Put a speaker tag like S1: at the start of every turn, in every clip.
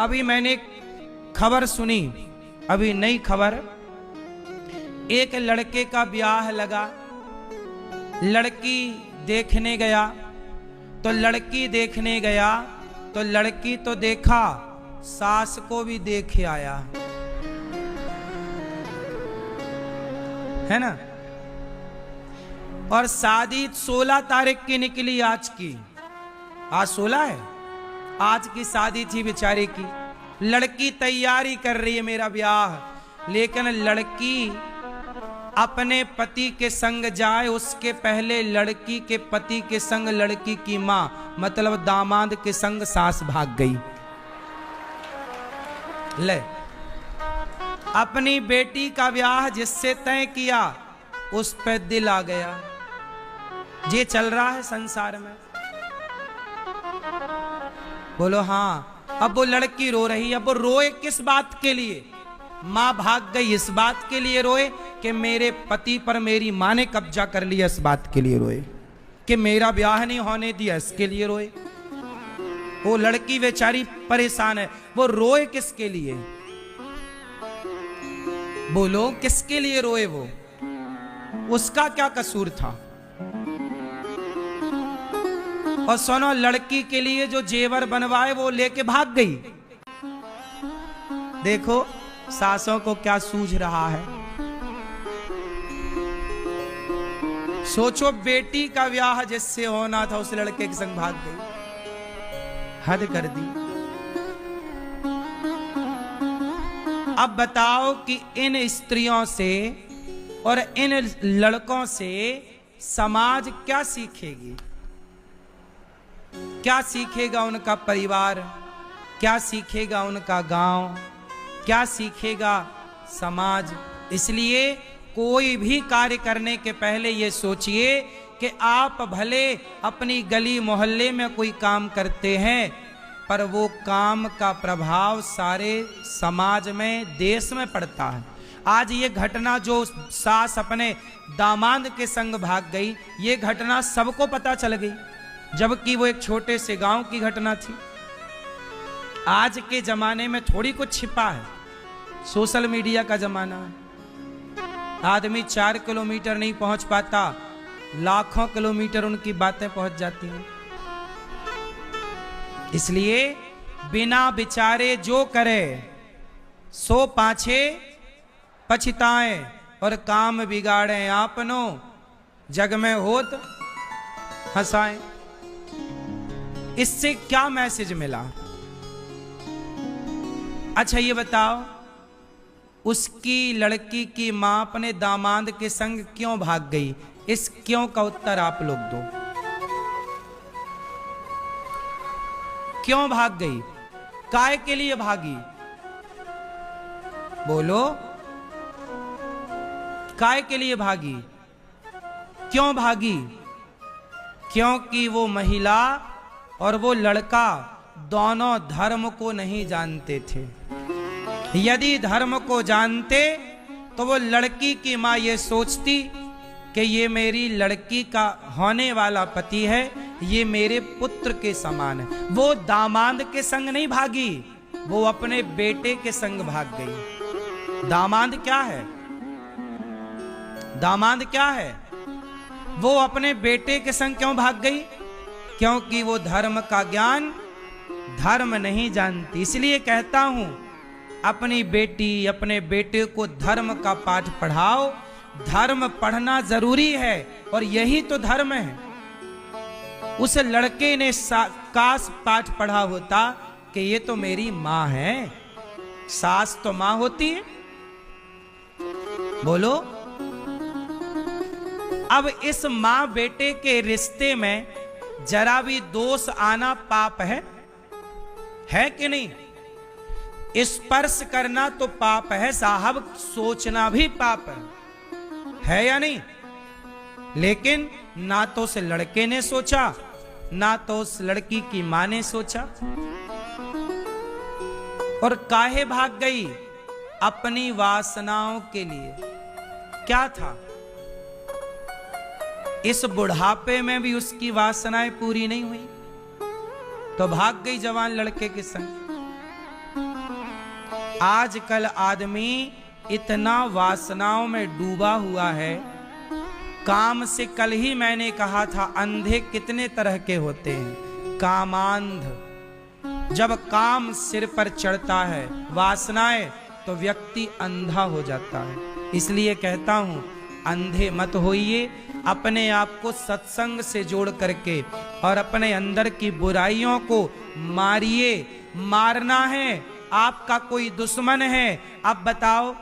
S1: अभी मैंने खबर सुनी, अभी नई खबर, एक लड़के का ब्याह लगा, लड़की देखने गया, तो लड़की देखने गया तो लड़की तो देखा, सास को भी देखे आया, है ना। और शादी 16 तारीख की निकली, आज की, आज 16 है, आज की शादी थी बेचारे की। लड़की तैयारी कर रही है मेरा ब्याह, लेकिन लड़की अपने पति के संग जाए उसके पहले लड़की के पति के संग लड़की की मां, मतलब दामाद के संग सास भाग गई। ले, अपनी बेटी का ब्याह जिससे तय किया उस पे दिल आ गया। ये चल रहा है संसार में, बोलो हाँ। अब वो लड़की रो रही है, अब वो रोए किस बात के लिए? मां भाग गई इस बात के लिए रोए कि मेरे पति पर मेरी मां ने कब्जा कर लिया, इस बात के लिए रोए कि मेरा ब्याह नहीं होने दिया, इसके लिए रोए। वो लड़की बेचारी परेशान है, वो रोए किसके लिए? बोलो किसके लिए रोए? वो उसका क्या कसूर था? और सुनो, लड़की के लिए जो जेवर बनवाए वो लेके भाग गई। देखो सासों को क्या सूझ रहा है। सोचो, बेटी का ब्याह जिससे होना था उस लड़के के संग भाग गई, हद कर दी। अब बताओ कि इन स्त्रियों से और इन लड़कों से समाज क्या सीखेगी? क्या सीखेगा उनका परिवार? क्या सीखेगा उनका गांव? क्या सीखेगा समाज? इसलिए कोई भी कार्य करने के पहले ये सोचिए कि आप भले अपनी गली मोहल्ले में कोई काम करते हैं, पर वो काम का प्रभाव सारे समाज में, देश में पड़ता है। आज ये घटना जो सास अपने दामाद के संग भाग गई, ये घटना सबको पता चल गई, जबकि वो एक छोटे से गांव की घटना थी। आज के जमाने में थोड़ी कुछ छिपा है, सोशल मीडिया का जमाना है। आदमी 4 किलोमीटर नहीं पहुंच पाता, लाखों किलोमीटर उनकी बातें पहुंच जाती हैं। इसलिए बिना विचारे जो करे सो पाछे पछताए, और काम बिगाड़े आपनो, जग में होत हंसाए। इससे क्या मैसेज मिला? अच्छा ये बताओ, उसकी लड़की की मां अपने दामाद के संग क्यों भाग गई? इस क्यों का उत्तर आप लोग दो। क्यों भाग गई? काय के लिए भागी? बोलो, काय के लिए भागी? क्यों भागी? क्योंकि वो महिला और वो लड़का दोनों धर्म को नहीं जानते थे। यदि धर्म को जानते तो वो लड़की की मां ये सोचती कि ये मेरी लड़की का होने वाला पति है, ये मेरे पुत्र के समान है। वो दामाद के संग नहीं भागी, वो अपने बेटे के संग भाग गई। दामाद क्या है? दामाद क्या है? वो अपने बेटे के संग क्यों भाग गई? क्योंकि वो धर्म का ज्ञान, धर्म नहीं जानती। इसलिए कहता हूं, अपनी बेटी अपने बेटे को धर्म का पाठ पढ़ाओ। धर्म पढ़ना जरूरी है, और यही तो धर्म है। उस लड़के ने काश पाठ पढ़ा होता कि ये तो मेरी मां है। सास तो मां होती है। बोलो, अब इस मां बेटे के रिश्ते में जरा भी दोष आना पाप है कि नहीं? स्पर्श करना तो पाप है साहब, सोचना भी पाप है या नहीं? लेकिन ना तो उस लड़के ने सोचा, ना तो उस लड़की की मां ने सोचा। और काहे भाग गई? अपनी वासनाओं के लिए। क्या था? इस बुढ़ापे में भी उसकी वासनाएं पूरी नहीं हुई, तो भाग गई जवान लड़के के संग। आजकल आदमी इतना वासनाओं में डूबा हुआ है। काम से कल ही मैंने कहा था, अंधे कितने तरह के होते हैं। कामांध, जब काम सिर पर चढ़ता है, वासनाएं, तो व्यक्ति अंधा हो जाता है। इसलिए कहता हूं, अंधे मत होइए, अपने आप को सत्संग से जोड़ करके और अपने अंदर की बुराइयों को मारिए। मारना है, आपका कोई दुश्मन है। अब बताओ,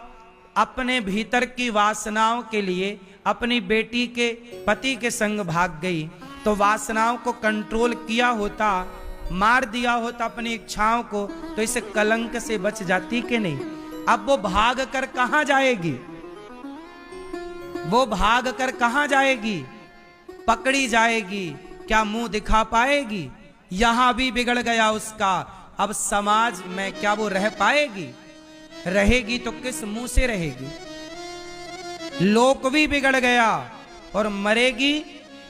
S1: अपने भीतर की वासनाओं के लिए अपनी बेटी के पति के संग भाग गई, तो वासनाओं को कंट्रोल किया होता, मार दिया होता अपनी इच्छाओं को, तो इस कलंक से बच जाती कि नहीं। अब वो भाग कर कहां जाएगी? वो भाग कर कहां जाएगी? पकड़ी जाएगी, क्या मुंह दिखा पाएगी? यहां भी बिगड़ गया उसका, अब समाज में क्या वो रह पाएगी? रहेगी तो किस मुंह से रहेगी? लोक भी बिगड़ गया और मरेगी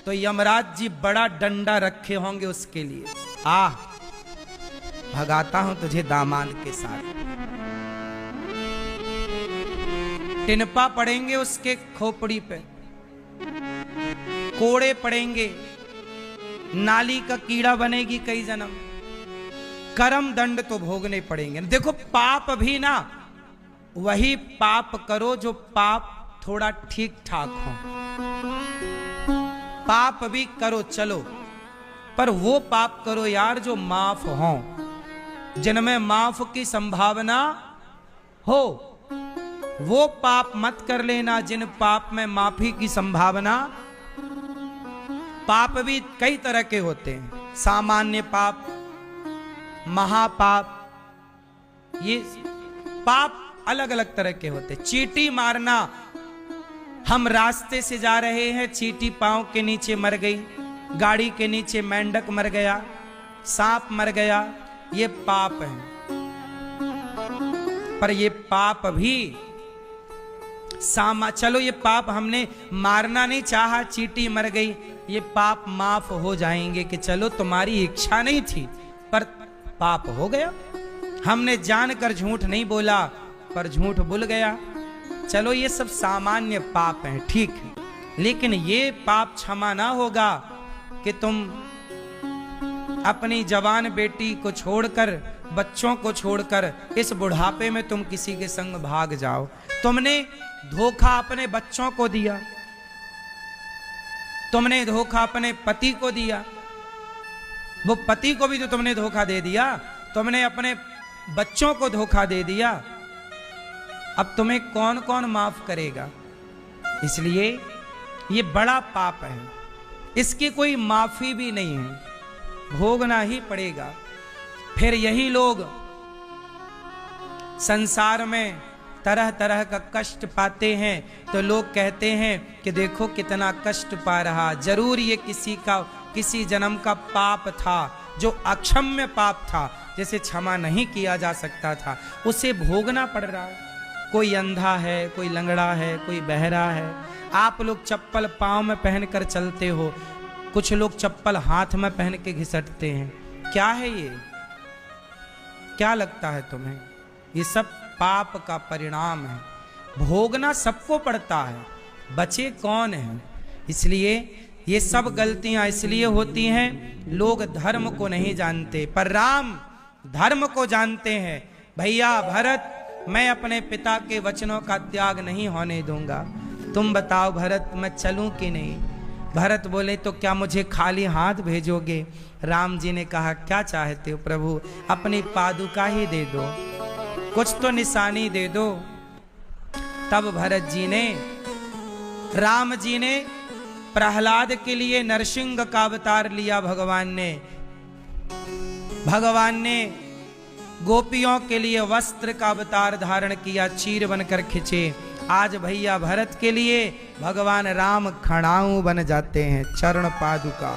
S1: तो यमराज जी बड़ा डंडा रखे होंगे उसके लिए। आ भगाता हूं तुझे दामाद के साथ। टिनपा पड़ेंगे उसके खोपड़ी पे, कोड़े पड़ेंगे, नाली का कीड़ा बनेगी कई जन्म, कर्म दंड तो भोगने पड़ेंगे। देखो, पाप भी ना वही पाप करो जो पाप थोड़ा ठीक ठाक हो। पाप भी करो चलो, पर वो पाप करो यार जो माफ हो, जिनमें माफ की संभावना हो। वो पाप मत कर लेना जिन पाप में माफी की संभावना। पाप भी कई तरह के होते हैं, सामान्य पाप, महापाप, ये पाप अलग अलग तरह के होते। चींटी मारना, हम रास्ते से जा रहे हैं, चींटी पांव के नीचे मर गई, गाड़ी के नीचे मेंढक मर गया, सांप मर गया, ये पाप है। पर ये पाप भी चलो, ये पाप हमने मारना नहीं चाहा, चींटी मर गई, ये पाप माफ हो जाएंगे कि चलो तुम्हारी इच्छा नहीं थी पर पाप हो गया। हमने जानकर झूठ नहीं बोला पर झूठ भूल गया, चलो ये सब सामान्य पाप हैं, ठीक है। लेकिन ये पाप क्षमा ना होगा कि तुम अपनी जवान बेटी को छोड़कर, बच्चों को छोड़कर इस बुढ़ापे में तुम किसी के संग भाग जाओ। तुमने धोखा अपने बच्चों को दिया, तुमने धोखा अपने पति को दिया, वो पति को भी तो तुमने धोखा दे दिया, तुमने अपने बच्चों को धोखा दे दिया। अब तुम्हें कौन कौन माफ करेगा? इसलिए ये बड़ा पाप है, इसकी कोई माफी भी नहीं है, भोगना ही पड़ेगा। फिर यही लोग संसार में तरह तरह का कष्ट पाते हैं, तो लोग कहते हैं कि देखो कितना कष्ट पा रहा, जरूर ये किसी जन्म का पाप था, जो अक्षम्य पाप था, जैसे क्षमा नहीं किया जा सकता था, उसे भोगना पड़ रहा है। कोई अंधा है, कोई लंगड़ा है, कोई बहरा है। आप लोग चप्पल पांव में पहनकर चलते हो, कुछ लोग चप्पल हाथ में पहन के घिसटते हैं। क्या है ये? क्या लगता है तुम्हें? ये सब पाप का परिणाम है, भोगना सबको पड़ता है, बचे कौन है? इसलिए ये सब गलतियां इसलिए होती हैं, लोग धर्म को नहीं जानते, पर राम धर्म को जानते हैं। भैया भरत, मैं अपने पिता के वचनों का त्याग नहीं होने दूंगा। तुम बताओ भरत, मैं चलूं कि नहीं? भरत बोले, तो क्या मुझे खाली हाथ भेजोगे? राम जी ने कहा, क्या चाहते हो प्रभु? अपनी पादुका ही दे दो, कुछ तो निशानी दे दो। तब भरत जी ने, राम जी ने प्रहलाद के लिए नरसिंह का अवतार लिया। भगवान ने गोपियों के लिए वस्त्र का अवतार धारण किया, चीर बनकर खिंचे। आज भैया भरत के लिए भगवान राम खड़ाऊ बन जाते हैं, चरण पादुका।